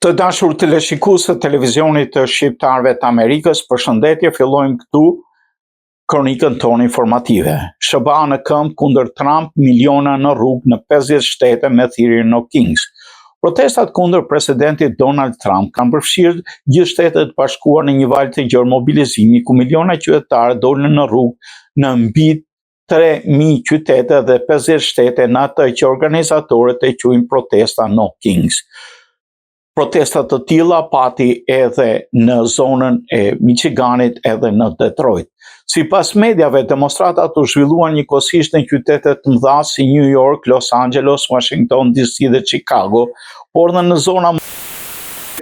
Të dashur teleshikues të televizionit të shqiptarëve të Amerikës, përshëndetje, fillojmë këtu kronikën tonë informative. SBA në këmbë kundër Trump, miliona në rrugë në 50 shtete me thirrje no kings. Protestat kundër presidentit Donald Trump kanë përfshirë gjithë Shtetet e Bashkuara në një valë të gjerë mobilizimi ku miliona qytetarë dolën në rrugë në mbi 3.000 qytete dhe 50 shtete në atë që organizatorët e quajnë protesta no kings. Protestat të tilla pati edhe në zonën e Michiganit edhe në Detroit. Sipas mediave, demonstratat u zhvilluan njëkohësisht në qytete të mëdha si New York, Los Angeles, Washington DC dhe Chicago, por në zona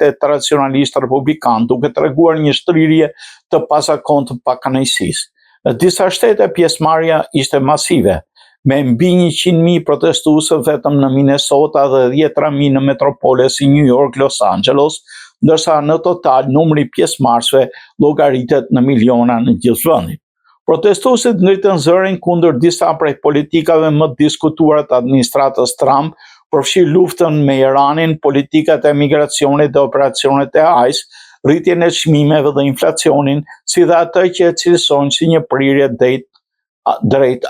e tradicionalisht republikan, duke treguar një shtrirje të pazakontë pa kënaqësisë. Në disa shtete pjesëmarrja ishte masive, me mbi 100.000 protestues vetëm në Minnesota dhe 10.000 në metropole si New York, Los Angeles, ndërsa në total numri pjesëmarrësve llogaritet në miliona në gjithë vendin. Protestuesit ngritën zërin kundër disa prej politikave më të diskutuara të administratës Trump, përfshi luftën me Iranin, politikat e migracionit dhe operacionet e ICE, rritjen e çmimeve dhe inflacionin, si dhe atë që e cilësojnë si një prirje drejt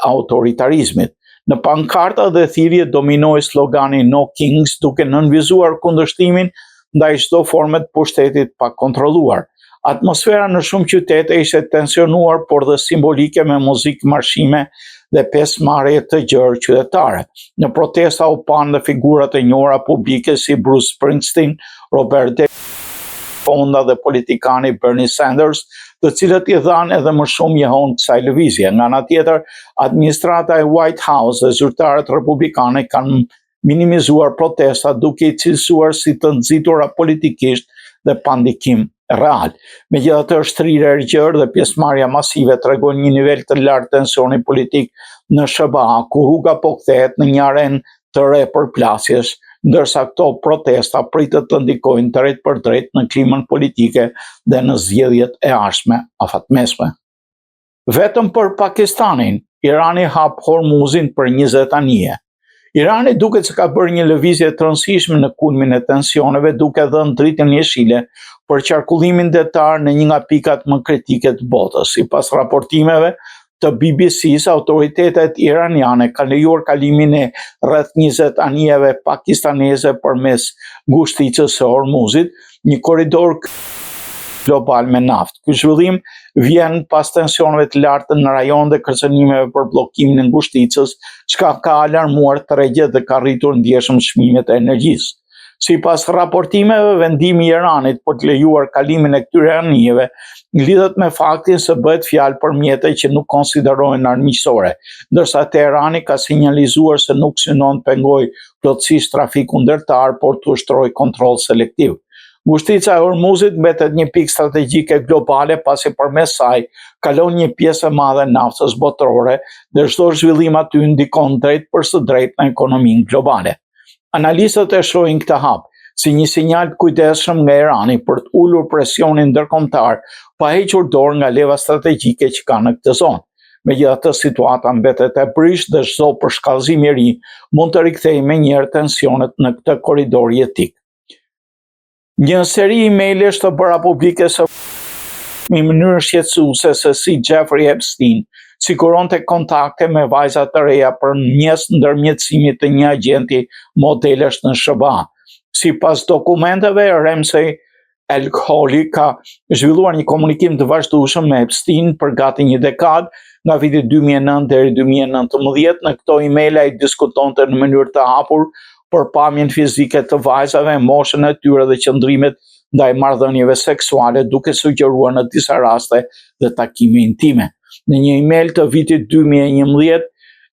autoritarizmit. Në pankarta dhe thirrje dominoi slogani No Kings, duke nënvizuar kundërshtimin ndaj çdo forme të pushtetit pa kontrolluar. Atmosfera në shumë qytete ishte tensionuar, por dhe simbolike, me muzikë, marshime dhe pjesëmarrje të gjerë qytetare. Në protesta u panë dhe figurat e njohura publike si Bruce Springsteen, Robert De Fonda dhe politikani Bernie Sanders, të cilët i dhanë edhe më shumë jehon kësaj lëvizje. Nga ana tjetër, administrata e White House dhe zyrtarët republikanë kanë minimizuar protestat duke i cilësuar si të nxitura politikisht dhe pa ndikim real. Megjithatë, shtrirja e gjerë dhe pjesëmarrja masive tregojnë një nivel të lartë tensioni politik në SBA, ku rruga po kthehet në një arenë të re përplasjes, ndërsa këto protesta pritet të ndikojnë drejt për drejt në klimën politike dhe në zgjedhjet e ardhshme afatmesme. Vetëm për Pakistanin, Irani hap Hormuzin për 20 anije. Irani duket se ka bërë një lëvizje të rëndësishme në kulmin e tensioneve, duke dhënë dritën jeshile për qarkullimin detar në një nga pikat më kritike të botës. Sipas raportimeve të BBC-s, autoritetet iraniane kanë lejuar kalimin e rreth 20 anijeve pakistaneze përmes ngushticës së Hormuzit, një korridor global me naftë. Ky zhvillim vjen pas tensioneve të larta në rajon dhe kërcënimeve për bllokimin e ngushticës, çka ka alarmuar tregjet dhe ka rritur ndjeshëm çmimet e energjisë. Sipas raportimeve, vendimi i Iranit për të lejuar kalimin e këtyre anijeve lidhet me faktin se bëhet fjalë për mjete që nuk konsiderohen armiqësore, ndërsa Teherani ka sinjalizuar se nuk synon të pengojë plotësisht trafikun ndërtar, por të ushtrojë kontroll selektiv. Ngushtica e Hormuzit mbetet një pikë strategjike globale, pasi përmes saj kalon një pjesë e madhe e naftës botërore dhe çdo zhvillim aty ndikon drejt për së drejtë në ekonominë globale. Analistët e shohin këtë hap si një sinjal të kujdesshëm nga Irani për të ulur presionin ndërkombëtar, pa hequr dorë nga leva strategjike që ka në këtë zonë. Megjithatë, situata mbetet e prishtë dhe çdo përshkallëzim i ri mund të rikthejë menjëherë tensionet në këtë korridor jetik. Një seri emailësh të bëra publike së në mënyrë shqetësuese se si Jeffrey Epstein siguronte kontakte me vajza të reja për mes ndërmjetësimit të një agenti modelesh në SBA. Sipas dokumenteve, Ramsey El-Khoury ka zhvilluar një komunikim të vazhdueshëm me Epstein për gati një dekadë, nga viti 2009 deri 2019. Në këto email ai diskutonte në mënyrë të hapur për pamjen fizike të vajzave, moshën e tyre dhe qëndrimet ndaj marrëdhënieve seksuale, duke sugjeruar në disa raste dhe takime intime. Në një email të vitit 2011,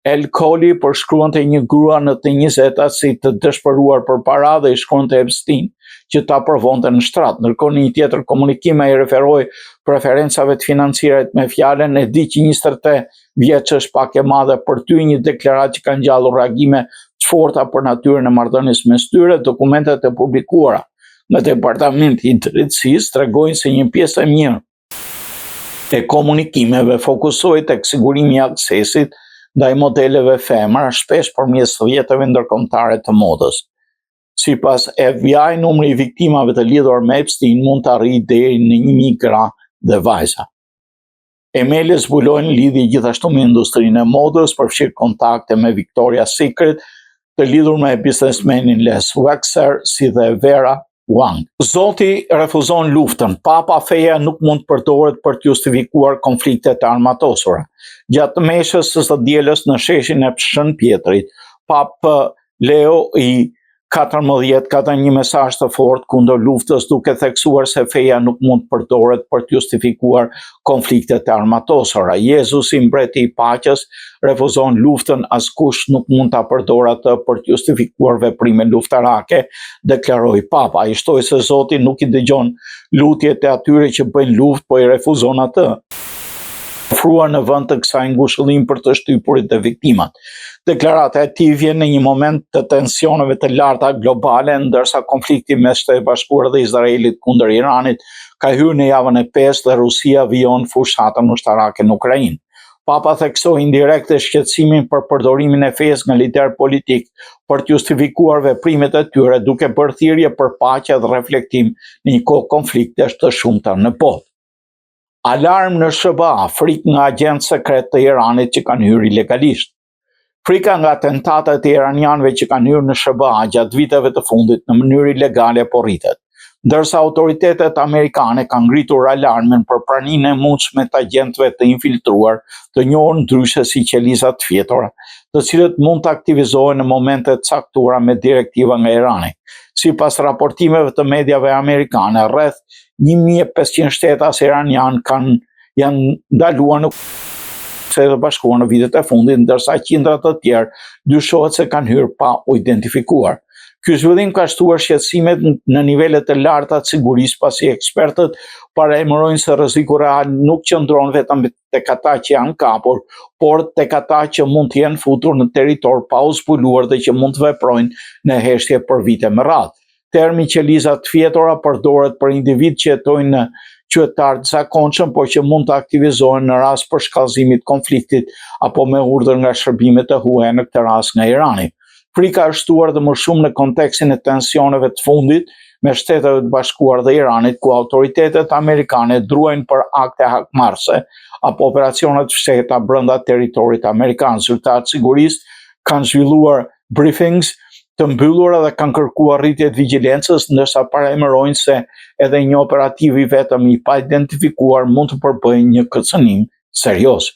El-Khoury përshkruante një grua në të 20-ta si të dëshpëruar për para dhe i shkruante Epstein që ta provonte në shtrat. Ndërkohë në një tjetër komunikim ai referoi preferencave të financiare me fjalën: "E di që 23 vjeç është pak e madhe për ty", një deklaratë që ka ngjallur reagime të forta për natyrën e marrëdhënies mes tyre. Dokumentet e publikuara në Departamenti i Drejtësisë tregojnë se një pjesë e mirë e komunikimeve fokusohej tek sigurimi i aksesit ndaj modeleve femra, shpesh përmes rrjeteve ndërkombëtare të modës. Sipas FBI, numri I viktimave të lidhur me Epstein mund të arrijë deri në 1000 gra dhe vajza. Emailët zbulojnë lidhje gjithashtu me industrinë e modës, përfshirë kontakte me Victoria's Secret, të lidhur me biznesmenin Les Wexner si dhe Vera Wang. Zoti refuzon luftën. Papa feja nuk mund të përdoret për të justifikuar konfliktet armatosura. Gjatë meshës së dielës në sheshin e Shën Pjetrit, Papa Leo I 14 ka dhënë një mesazh të fortë kundër luftës, duke theksuar se feja nuk mund të përdoret për të justifikuar konfliktet armatosura. Jezusi, mbreti I paqes, refuzon luftën, askush nuk mund ta përdorë atë për të justifikuar veprime luftarake, deklaroi Papa. Ai shtoi se Zoti nuk I dëgjon lutjet e atyre që bëjnë luftë, po I refuzon atë. Ofruar në vend të kësaj ngushëllim për të shtypurit dhe viktimat. Deklarata e tij vjen në një moment të tensioneve të larta globale, ndërsa konflikti mes Shtetit Bashkuar dhe Izraelit kundër Iranit ka hyrë në javën e 5 dhe Rusia vijon fushatën ushtarake në Ukrainë. Papa theksoi indirekt shqetësimin për përdorimin e fesë nga lider politik për të justifikuar veprimet e tyre, duke bërë thirrje për paqe dhe reflektim në një kohë konfliktesh të shumta në botë. Alarm në SBA, frikë nga agent sekret të Iranit që kanë hyrë ilegalisht. Frika nga atentatat e iranianëve që kanë hyrë në SBA gjatë viteve të fundit në mënyrë ilegale po rritet, ndërsa autoritetet amerikane kanë ngritur alarmin për praninë e mundshme të agentëve të infiltruar, të njohur ndryshe si qeliza të fjetura, të cilët mund të aktivizohen në momente të caktuara me direktiva nga Irani. Sipas raportimeve të mediave amerikane, rreth 1500 shtetas iranian janë ndaluar në Shtetet e Bashkuara në vitet e fundit, ndërsa qindra të tjerë dyshohet se kanë hyrë pa u identifikuar. Ky zhvillim ka shtuar shqetësimet në nivele të larta të sigurisë, pasi ekspertët parajmërojnë se rreziku real nuk qëndron vetëm tek ata që janë kapur, por tek ata që mund të jenë futur në territor pa u zbuluar dhe që mund të veprojnë në heshtje për vite me radhë. Termi qeliza të fjetura përdoret për individ që jetojnë në qytetar të zakonshëm, por që mund të aktivizohen në rast për shkallëzimit konfliktit apo me urdhër nga shërbimet e huaja, në këtë rast nga Irani. Frika është shtuar dhe më shumë në kontekstin e tensioneve të fundit me Shtetet e Bashkuara dhe Iranit, ku autoritetet amerikane druajnë për akte hakmarrëse apo operacionet fshehta brenda territorit amerikan. Zyrtarët e sigurisë kanë zhvilluar briefings të mbyllura dhe kanë kërkuar rritje të vigjilencës, ndërsa parajmërojnë se edhe një operativ I vetëm I pa identifikuar mund të përbëjë një kërcënim serioz.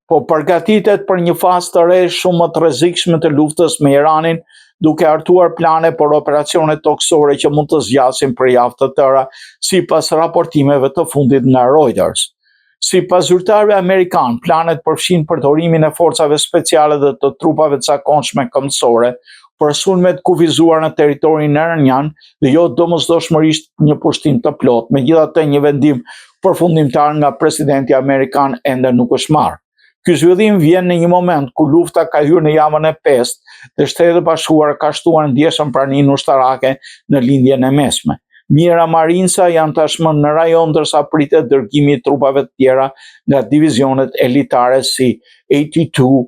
Po përgatitet për një fazë të re shumë më të rrezikshme të luftës me Iranin, duke hartuar plane për operacione toksore që mund të zgjasin për javë të tëra, sipas raportimeve të fundit nga Reuters. Sipas zyrtarëve amerikan, planet përfshin përdorimin e forcave speciale dhe të trupave të zakonshme këmbësore për sulmet kufizuar në territorin iranian dhe jo domosdoshmërisht një pushtim të plot. Megjithatë, një vendim përfundimtar nga presidenti amerikan ende nuk është marrë. Ky zhvillim vjen në një moment ku lufta ka hyrë në javën e 5 dhe Shtetet e Bashkuara ka shtuar ndjeshëm praninë ushtarake në lindjen e mesme. Mira Marinsa janë tashmë në rajon, ndërsa pritet dërgimi I trupave të tjera nga divizionet elitare si 82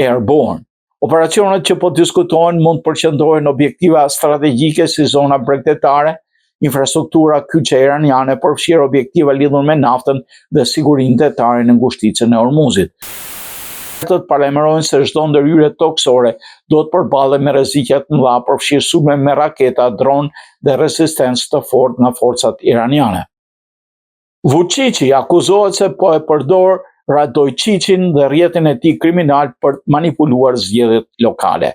Airborne. Operacionet që po diskutohen mund të përqendrohen në objektiva strategjike si zona bregdetare, infrastruktura kyçe iraniane, përfshirë objektiva lidhur me naftën dhe sigurinë detare në ngushticën e Hormuzit. Ekspertët parajmërojnë se çdo ndërhyrje toksore do të përballet me rreziqe të mëdha, përfshirë sulme me raketa, dron dhe rezistencë të fortë nga forcat iraniane. Vučići akuzohet se po e përdor Radojčićin dhe rrjetin e tij kriminal për të manipuluar zgjedhjet lokale.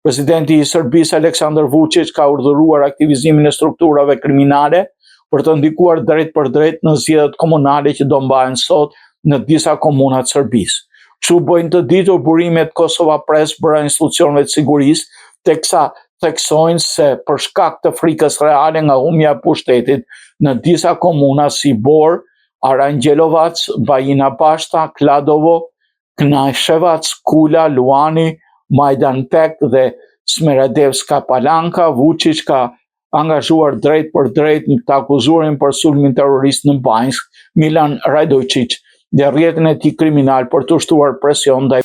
Presidenti I Serbisë Aleksandar Vučić ka urdhëruar aktivizimin e strukturave kriminale për të ndikuar drejt për drejt në zgjedhjet komunale që do mbahen sot në disa komuna të Serbisë. Kështu bojnë të ditur burimet Kosova Press brenda institucioneve të sigurisë, teksa theksojnë se për shkak të frikës reale nga humbja e pushtetit në disa komuna si Bor, Aranđelovac, Bajina Bashta, Kladovo, Knjaževac, Kula, Luani, Majdanpek dhe Smederevska Palanka, Vučić ka angazhuar drejt për drejt në të akuzuarin për sulmin terrorist në Banjsk, Milan Radojčić, dhe rrjetin e tij kriminal për të ushtuar presion ndaj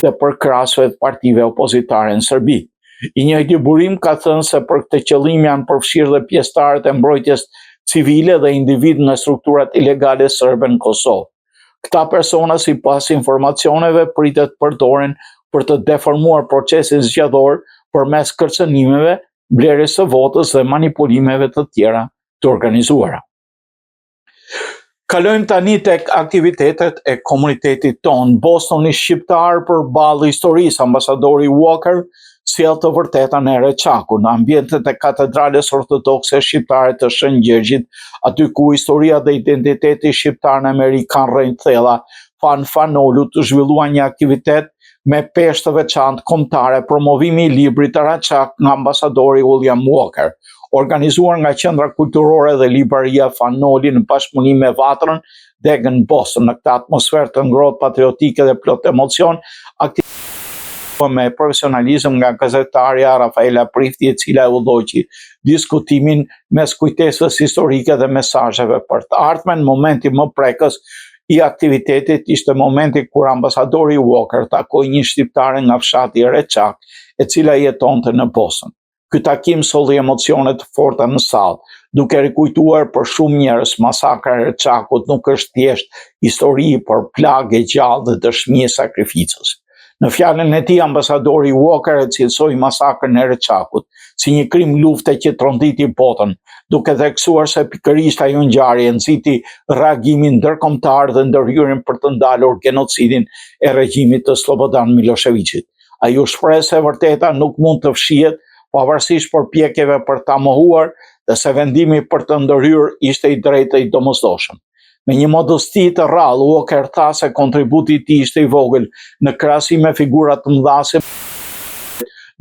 dhe për krahasve të partive opozitare në Serbi. I njëjti burim ka thënë se për këtë qëllim janë përfshirë dhe pjesëtarët e mbrojtjes civile dhe individ nga strukturat ilegale serbe në Kosovë. Këta persona, sipas informacioneve, pritet përdoren për të deformuar procesin zgjedhor përmes kërcënimeve, blerjes së votës dhe manipulimeve të tjera të organizuara. Kalojmë tani tek aktivitetet e komunitetit tonë. Bostoni shqiptar përballë historisë. Ambasadori Walker sjell të vërtetën e Reçakut në ambientet e katedrales ortodokse shqiptare të Shën Gjergjit, aty ku historia dhe identiteti shqiptar në Amerikë kanë rënë thella. Fanolu të zhvillua një aktivitet me peshë të veçantë kombëtare, promovimi i librit të Reçak nga ambasadori William Walker, organizuar nga Qendra Kulturore dhe Libreria Fanoli në bashkëpunim me Vatrën Degën Boston. Në këtë atmosferë të ngrohtë patriotike dhe plot emocion, me profesionalizëm nga gazetarja Rafaela Prifti, e cila e udhëzoqi diskutimin mes kujtesës historike dhe mesazheve për të ardhmen. Momenti më prekës i aktivitetit ishte momenti kur ambasadori Walker takoi një shqiptare nga fshati i Reçak, e cila jetonte në Boston. Ky takim solli emocione të forta në sallë, duke rikujtuar për shumë njerëz masakra e Reçakut nuk është thjesht histori, por plagë e gjallë dhe dëshmi e sakrificës. Në fjalën e tij, ambasadori Walker e cilësoi masakrën e Reçakut si një krim lufte që tronditi botën, duke theksuar se pikërisht ajo ngjarje nxiti reagimin ndërkombëtar dhe ndërhyrjen për të ndalur genocidin e regjimit të Slobodan Miloševićit. Ai u shpreh se vërteta nuk mund të fshihet pavarësisht përpjekjeve për ta mohuar dhe se vendimi për të ndërhyrë ishte i drejtë dhe i domosdoshëm. Me një modesti të rrallë, Walker tha se kontributi i tij ishte i vogël në krahasim me figura të mëdha,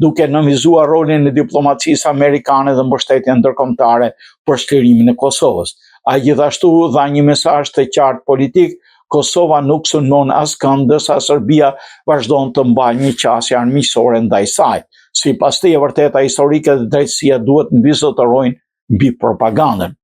duke nënvizuar rolin e diplomacisë amerikane dhe mbështetjen ndërkombëtare për shlirimin e Kosovës. Ai gjithashtu dha një mesazh të qartë politik: Kosova nuk synon askënd, ndërsa Serbia vazhdon të mbajë një qasje armiqësore ndaj saj. Sipas tij, e vërteta historike dhe drejtësia duhet mbizotërojnë mbi propagandën.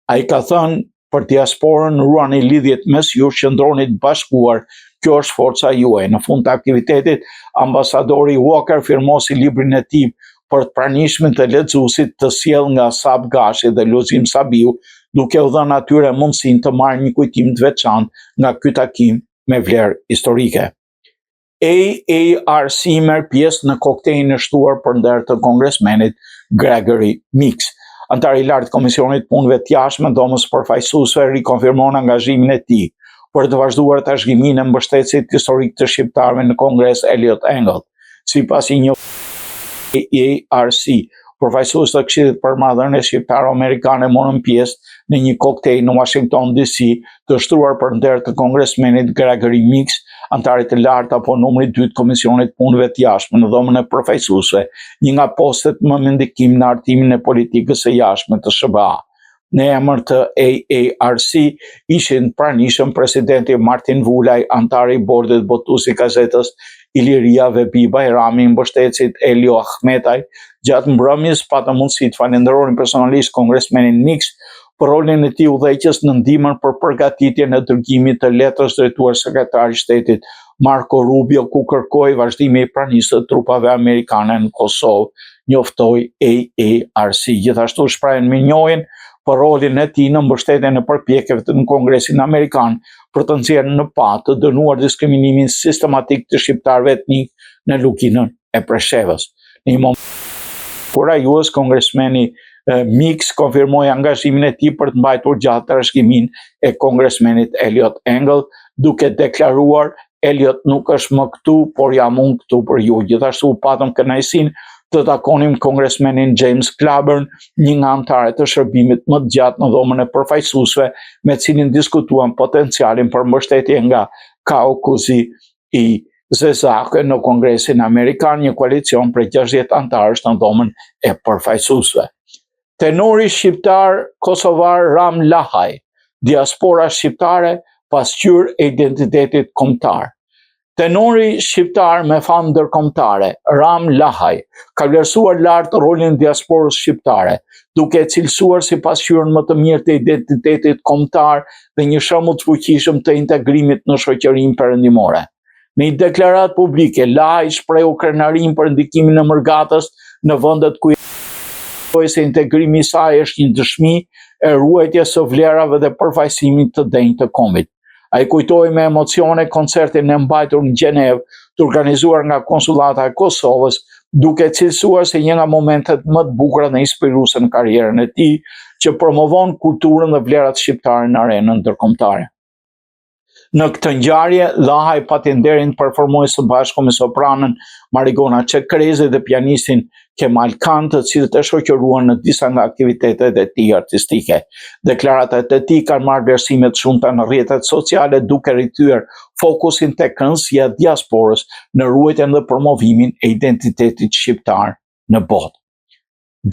Ai ka thënë: për diasporën, ruani lidhjet mes jush, qëndroni të bashkuar, kjo është forca juaj. Në fund të aktivitetit, ambasadori Walker firmosi librin e tij për të pranishmën të lexuesit, të sjellë nga Sab Gashi dhe Luzim Sabiu, duke u dhënë atyre mundësinë të marrë një kujtim të veçantë nga ky takim me vlerë historike. AARC merr pjesë në koktejlin e shtuar për nder të kongresmenit Gregory Meeks. Antar i lartë Komisionit Punëve të Jashtme, domos përfaqësuesve, rikonfirmon angazhimin e tij për të vazhduar trashëgiminë e mbështetësit historik të shqiptarëve në Kongres Elliot Engel. Sipas i një AARC, përfaqësues të Këshillit për Marrëdhënie Shqiptaro-Amerikane morën pjesë në një koktejl në Washington DC të shtruar për nder të kongresmenit Gregory Meeks, antarit të lartë apo numri 2 të Komisionit Punëve të Jashtme në dhomën e përfaqësuesve, një nga postet më me ndikim në hartimin e politikës së jashtme të SBA. Në emër të AARC ishin pranishëm presidenti Martin Vulaj, antari i bordit botuesi i gazetës Iliria Vebi Bajrami, mbështetësit Elio Ahmetaj. Gjatë mbrëmjes patëm mundësi të falenderonin personalisht kongresmenin Meeks për rolin e tij udhëheqës në ndihmën për përgatitjen e dërgimit të letrës drejtuar sekretarit të shtetit Marco Rubio, ku kërkoi vazhdimin e pranisë të trupave amerikane në Kosovë, njoftoi AARC. Gjithashtu shprehen mirënjohjen për rolin e tij në mbështetjen e përpjekjeve në Kongresin Amerikan për të nxjerrë në pa të dënuar diskriminimin sistematik të shqiptarëve etnik në luginën e Preshevës. Në një moment kur ajues kongresmeni Meeks konfirmoi angazhimin e tij për të mbajtur gjatë trashëgiminë e kongresmenit Elliot Engel, duke deklaruar: Elliot nuk është më këtu, por jam unë këtu për ju. Gjithashtu patëm kënaqësinë të takonim kongresmenin James Claiborne, një nga anëtarët të shërbimit më të gjatë në dhomën e përfaqësuesve, me cilin diskutuan potencialin për mbështetje nga Kaukuzi i Zezakë në Kongresin Amerikan, një koalicion prej 60 anëtarësh në dhomën e përfaqësuesve. Tenori shqiptar kosovar Ram Lahaj, diaspora shqiptare pasqyrë e identitetit kombëtar. Tenori shqiptar me famë ndërkombëtare, Ram Lahaj, ka vlerësuar lart rolin e diasporës shqiptare, duke e cilësuar si pasqyrën më të mirë të identitetit kombëtar dhe një shembull të fuqishëm të integrimit në shoqërinë perëndimore. Në një deklaratë publike, Lahaj shprehu krenarim për ndikimin e Mërgatës në vendet ku se integrimi i saj është një dëshmi e ruajtjes së vlerave dhe përfaqësimit të denjtë të kombit. Ai kujtoi me emocione koncertin e mbajtur në Gjenevë, të organizuar nga Konsullata e Kosovës, duke cilësuar se një nga momentet më të bukura dhe inspiruese në karrierën e tij, që promovon kulturën dhe vlerat shqiptare në arenën ndërkombëtare. Në këtë ngjarje, Lahaj pati nderin të performojë së bashku me sopranën Marigona Çekrezi dhe pianistin Kemal Kan, të cilët e shoqëruan në disa nga aktivitetet e tij artistike. Deklaratat e tij kanë marrë vlerësime të shumta në rrjetet sociale, duke rikthyer fokusin tek këndësia e diasporës në ruajtjen dhe promovimin e identitetit shqiptar në botë.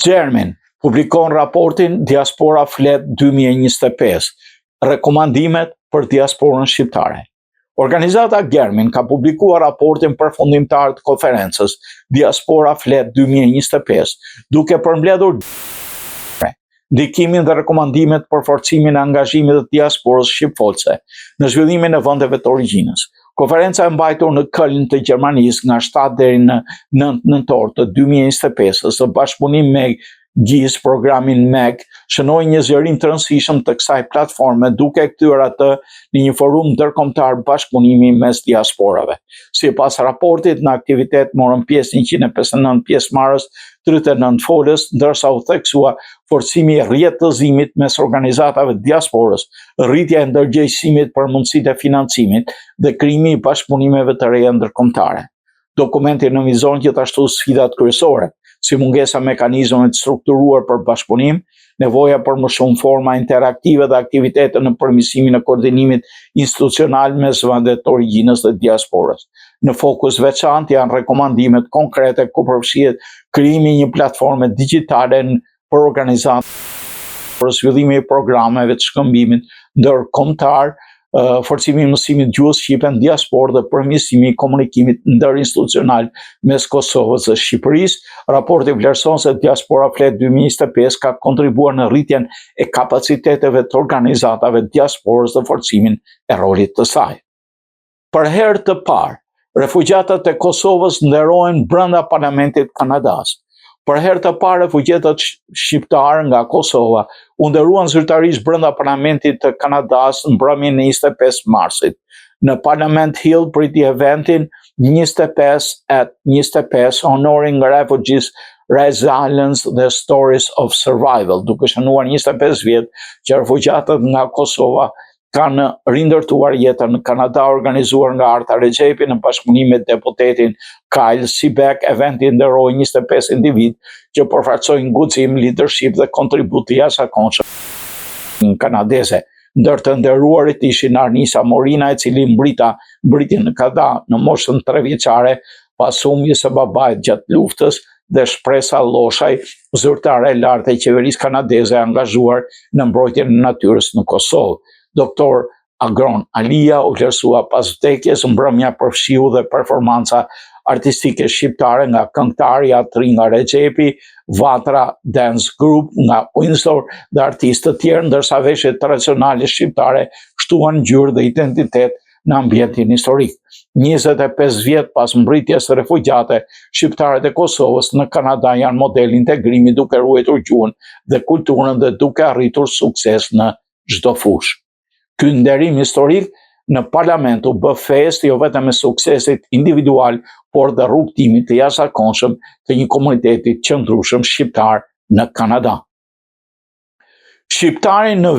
Gjermin publikon raportin Diaspora Flet 2025, rekomandimet për diasporën shqiptare. Organizata Gjermin ka publikuar raportin përfundimtar të konferencës Diaspora Flet 2025, duke përmbledhur ndikimin dhe rekomandimet për forcimin e angazhimit të diasporës shqipfolse në zhvillimin e vendeve të origjinës. Konferenca e mbajtur në Köln të Gjermanisë nga 7 deri në 9 nëntor të 2025 së bashkëpunim me GIZ, programin MEG, shënoi një zgjerim të rëndësishëm të kësaj platforme, duke kthyer atë në një forum ndërkombëtar bashkëpunimi mes diasporave. Sipas raportit, në aktivitet morën pjesë 159 pjesëmarrës, 39 folës, ndërsa u theksua forcimi i rrjetëzimit mes organizatave të diasporës, rritja e ndërgjegjësimit për mundësitë e financimit dhe krijimi i bashkëpunimeve të reja ndërkombëtare. Dokumenti nënvizon gjithashtu sfidat kryesore, si mungesa mekanizmeve të strukturuar për bashkëpunim, nevoja për më shumë forma interaktive dhe aktivitete në përmirësimin e koordinimit institucional mes vendeve të origjinës dhe diasporës. Në fokus veçantë janë rekomandimet konkrete ku përfshihet krijimi i një platforme digjitale për organizatë për zhvillimin e programeve të shkëmbimit ndërkombëtar, forcimi i mësimit gjuhës shqipe në diasporë dhe përmirësimi i komunikimit ndërinstitucional mes Kosovës dhe Shqipërisë. Raporti vlerëson se Diaspora Flet 2025 ka kontribuar në rritjen e kapaciteteve të organizatave të diasporës dhe forcimin e rolit të saj. Për herë të parë, refugjatët e Kosovës nderohen brenda parlamentit Kanadas. Për herë të parë, refugjatët shqiptarë nga Kosova u nderuan zyrtarisht brenda parlamentit të Kanadas në mbrëmjen e 25 marsit. Në Parliament Hill priti eventin 25@25 Honoring Refugees, Resilience dhe Stories of Survival, duke shënuar 25 vjet që refugjatët nga Kosova kanë rindërtuar jetën në Kanada, organizuar nga Arta Rexhepi në bashkëpunim me deputetin Kyle Sibek. Eventi nderoi 25 individ që përfaqësojnë guxim, leadership dhe kontribut të jashtëzakonshëm kanadeze. Ndër të nderuarit ishin Arnisa Morina, e cili mbriti në Kanada në moshën 3 vjeçare pas humbjes së babait gjatë luftës, dhe Shpresa Lloshaj, zyrtare e lartë e qeverisë kanadeze angazhuar në mbrojtjen e natyrës në Kosovë. Doktor Agron Alia u vlerësua pas vdekjes, mbrëmja për fshiu dhe performanca artistike shqiptare nga këngëtari Atri nga Rexhepi, Vatra Dance Group nga Windsor dhe artistë të tjerë, ndërsa veshjet tradicionale shqiptare shtuan ngjyrë dhe identitet në ambientin historik. 25 vjet pas mbritjes së refugjate, shqiptarët e Kosovës në Kanada janë model integrimi, duke ruajtur gjuhën dhe kulturën dhe duke arritur sukses në çdo fushë. Ky nderim historik në parlament u bë fest jo vetëm e suksesit individual, por dhe rrugtimit të jashtëzakonshëm të një komuniteti qëndrueshëm shqiptar në Kanada. Shqiptari në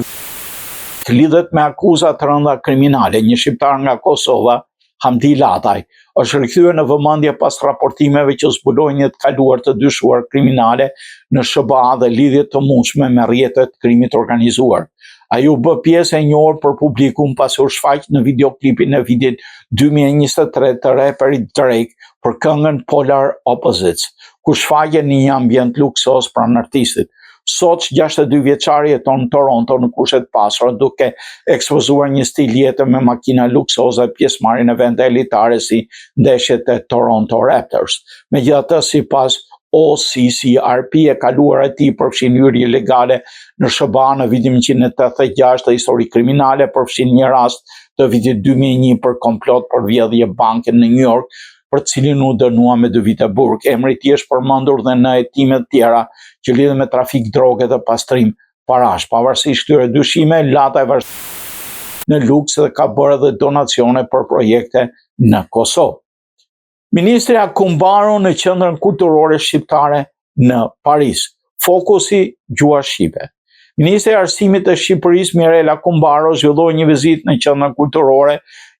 lidhet me akuza të rënda kriminale. Një shqiptar nga Kosova, Hamdi Lataj, është rikthyer në vëmendje pas raportimeve që zbulojnë një të kaluar të dyshuar kriminale në SBA dhe lidhje të mundshme me rrjetet të krimit organizuar. Ai u bë pjesë e njohur për publikun pasi u shfaq në videoklipin e vitit 2023 të raperit Drake për këngën Polar Opposites, ku shfaqet në një ambient luksos pranë artistit. Sot 62 vjeçari jeton në Toronto në kushte të pasura, duke ekspozuar një stil jete me makina luksoze, pjesëmarrje në evente elitare si ndeshjet e Toronto Raptors. Megjithatë, sipas OCCRP e kaluar e tij përfshin hyrje ilegale në SBA në vitin 1986 të histori kriminale, përfshin një rast të vitit 2001 për komplot për vjedhje banke në New York, për cilin u dënua me 2 vite burg. Emri i tij është përmendur dhe në hetime të tjera që lidhen me trafik droge dhe pastrim parash. Pavarësisht këtyre dyshime, Lata e vazhdon në luks dhe ka bërë edhe donacione për projekte në Kosovë. Ministri Akumbaro në qendrën kulturore shqiptare në Paris. Fokusi gjua shqipe. Ministri i Arsimit të Shqipërisë Mirela Akumbaro zhvilloi një vizitë në qendrën kulturore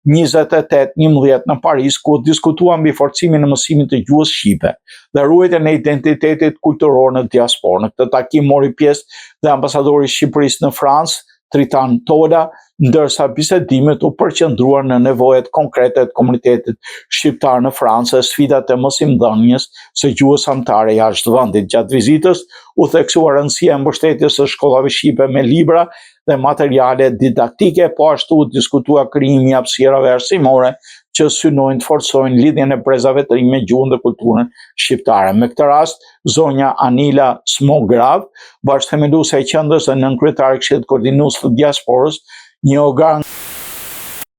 28-11 në Paris, ku diskutuan mbi forcimin e mësimit të gjuhës shqipe dhe ruajtjen e identitetit kulturor në diasporë. Në këtë takim mori pjesë dhe ambasadori i Shqipërisë në Francë, Tritan Tola, ndërsa bisedimet u përqendruar në nevojat konkrete të komunitetit shqiptar në Francë, sfidat e mësimdhënies së gjuhës anëtare jashtë vendit. Gjatë vizitës u theksua rëndësia e mbështetjes së shkollave shqipe me libra dhe materiale didaktike, po ashtu u diskutua krijimi i hapësirave arsimore që synojnë të forcojnë lidhjen e brezave të rinj me gjuhën dhe kulturën shqiptare. Me këtë rast, zonja Anila Smograv, bashkëthemeluese e qendrës dhe nënkryetare e Këshillit Koordinues të Diasporës, një organ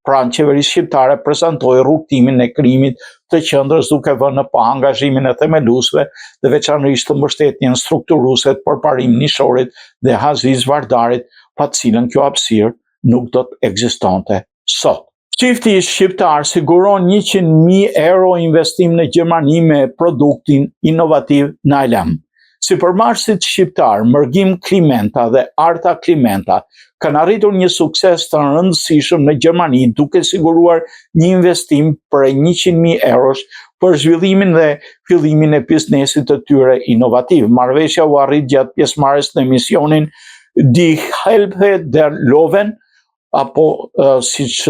pranë qeverisë shqiptare, prezantoi rrugtimin e krijimit të qendrës duke vënë në pa angazhimin e themeluesve dhe veçanërisht të mbështetjen strukturuese të përparim nishorit dhe Aziz Vardarit, pa të cilën kjo hapësirë nuk do të ekzistonte sot. Çifti shqiptar siguron 100.000 euro investim në Gjermani me produktin inovativ Nailem. Sipërmarrësit shqiptar Mërgim Klimenta dhe Arta Klimenta kanë arritur një sukses të rëndësishëm në Gjermani, duke siguruar një investim për 100.000 eurosh për zhvillimin dhe fillimin e biznesit të tyre inovativ. Marrëveshja u arrit gjatë pjesëmarrjes në emisionin Die Helpe der Löwen, apo siç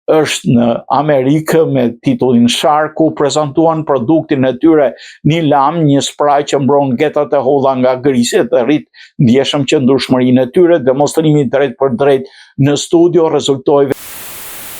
është në Amerikë me titullin Shark, ku prezantuan produktin e tyre Nilam, një spray që mbron gjetat e holla nga griset dhe rrit ndjeshëm qëndrueshmërinë e tyre. Demonstrimi drejt për drejt në studio rezultoi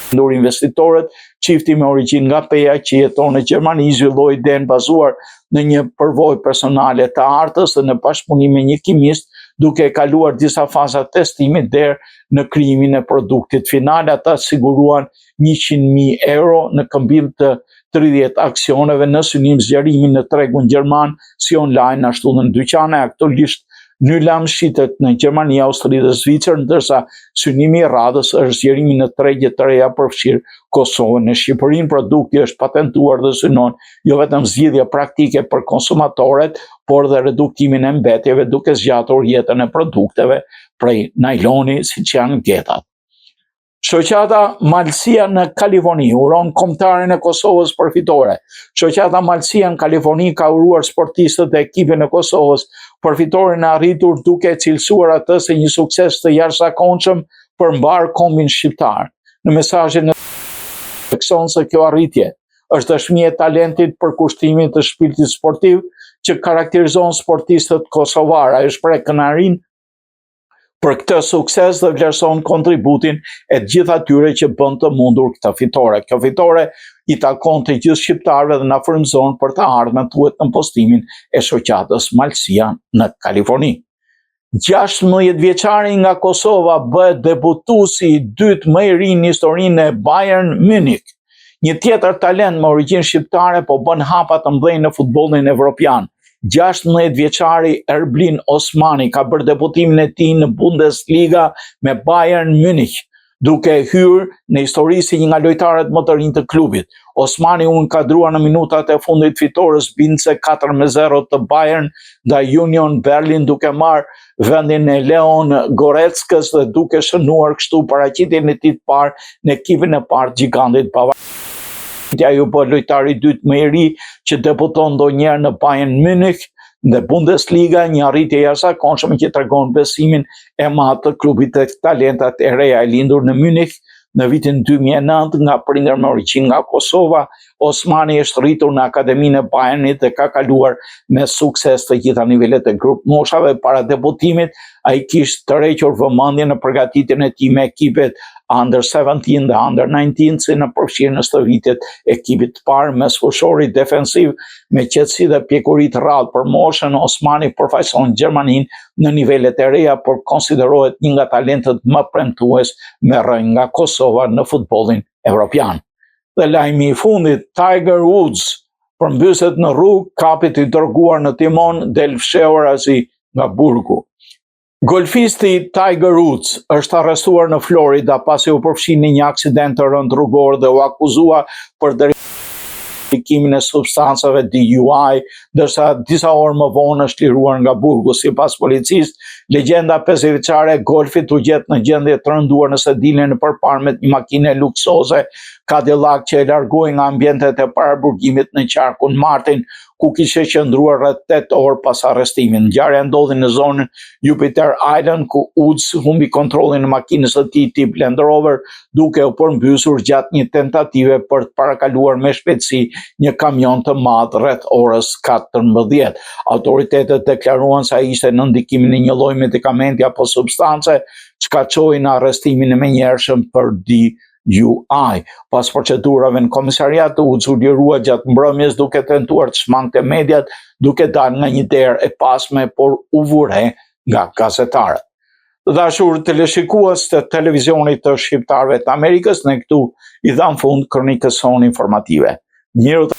ndur investitorët. Çifti me origjinë nga Peja që jeton në Gjermani zhvilloi idenë bazuar në një përvojë personale të artës dhe në bashkëpunim me një kimist, duke kaluar disa faza testimit deri në krijimin e produktit final. Ata siguruan 100.000 euro në këmbim të 30 aksioneve në synim zgjerimin në tregun gjerman, si online ashtu në dyqane. Aktualisht Nylam shitet në Gjermani, Austri dhe Zvicër, ndërsa synimi i radhës është zgjerimi në tregje të reja përfshirë Kosovën. Në Shqipërinë produkti është patentuar dhe synon jo vetëm zgjidhje praktike për konsumatorët, por dhe reduktimin e mbetjeve duke zgjatur jetën e produkteve prej nailoni, siç janë gjetat. Shoqata Malësia në Kaliforni uron kombëtarin e Kosovës përfitore. Shoqata Malësia në Kaliforni ka uruar sportistët dhe ekipin e Kosovës përfitoren e arritur, duke cilësuar atë si një sukses të jashtëzakonshëm për mbar kombin shqiptar. Në mesazhin e thekson se kjo arritje është dëshmi e talentit për kushtimin të shpirtit sportiv që karakterizon sportistët kosovar. Ai shpreh kënaqërinë për këtë sukses dhe vlerëson kontributin e të gjithë atyre që bën të mundur këtë fitore. Kjo fitore i takon të gjithë shqiptarëve dhe na frymëzon për të ardhmen tuaj në postimin e shoqatës Malësia në Kaliforni. 16 vjeçari nga Kosova bëhet debutuesi i dytë më i ri në historinë e Bayern Munich. Një tjetër talent me origjinë shqiptare po bën hapa të mëdhenj në futbollin evropian. 16 vjeçari Erblin Osmani ka bërë debutimin e tij në Bundesliga me Bayern Munich, duke hyrë në histori si një nga lojtarët më të rinj të klubit. Osmani u nkadrua në minutat e fundit fitores bindëse 4-0 të Bayern ndaj Union Berlin, duke marrë vendin e Leon Goretzkës dhe duke shënuar kështu paraqitjen e tij të parë në ekipin e parë të gigantit bavar. Ju bë lojtari i dytë më i ri që debuton ndonjëherë në Bayern Munich dhe Bundesliga, një arritje jashtëzakonshme që tregon besimin e madh të klubit të talentat e reja. E lindur në Munich në vitin 2009 nga prindër me origjinë nga Kosova, Osmani është rritur në akademinë e Bayernit dhe ka kaluar me sukses të gjitha nivelet e grup moshave. Para debutimit ai kishte tërhequr vëmendjen në përgatitjen e tij me ekipet Under 17 dhe Under 19 si në përfshirjes të vitit ekipit të parë mes fushori defensiv me qetësi dhe pjekuri të rrallë për moshën. Osmani përfaqëson Gjermaninë në nivelet e reja, por konsiderohet një nga talentet më premtues me rënjë nga Kosova në futbollin evropian. Dhe lajmi i fundit, Tiger Woods përmbyset në rrugë, kapit i dërguar në timon del fshehur azi nga burgu. Golfisti Tiger Woods është arrestuar në Florida pasi u përfshi në një aksident të rënd rrugor dhe u akuzua për drejtimin e substancave DUI, ndërsa disa orë më vonë është liruar nga burgu. Sipas policisë, legjenda 50-vjeçare e golfit u gjet në gjendje të rënduar nëse dilni në përparme një makine luksoze Cadillac që e largoi nga ambientet e paraburgimit në qarkun Martin, ku kishte qëndruar rreth 8 orë pas arrestimit. Ngjarja ndodhi në zonën Jupiter Island, ku Woods humbi kontrollin e makinës së tij tip Land Rover, duke u përmbysur gjatë një tentative për të parakaluar me shpejtësi një kamion të madh rreth orës 14. Autoritetet deklaruan se ai ishte në ndikimin e një lloji medikamenti apo substance, çka çoi në arrestimin e menjëhershëm për DUI. Pas procedurave në komisariat, Woods u lirua gjatë mbrëmjes duke tentuar të shmangte mediat, duke dalë nga një derë e pasme, por u vure nga gazetarët. Të dashur teleshikues të televizionit të shqiptarëve të Amerikës, ne këtu i dham fund kronikës sonë informative. Mirë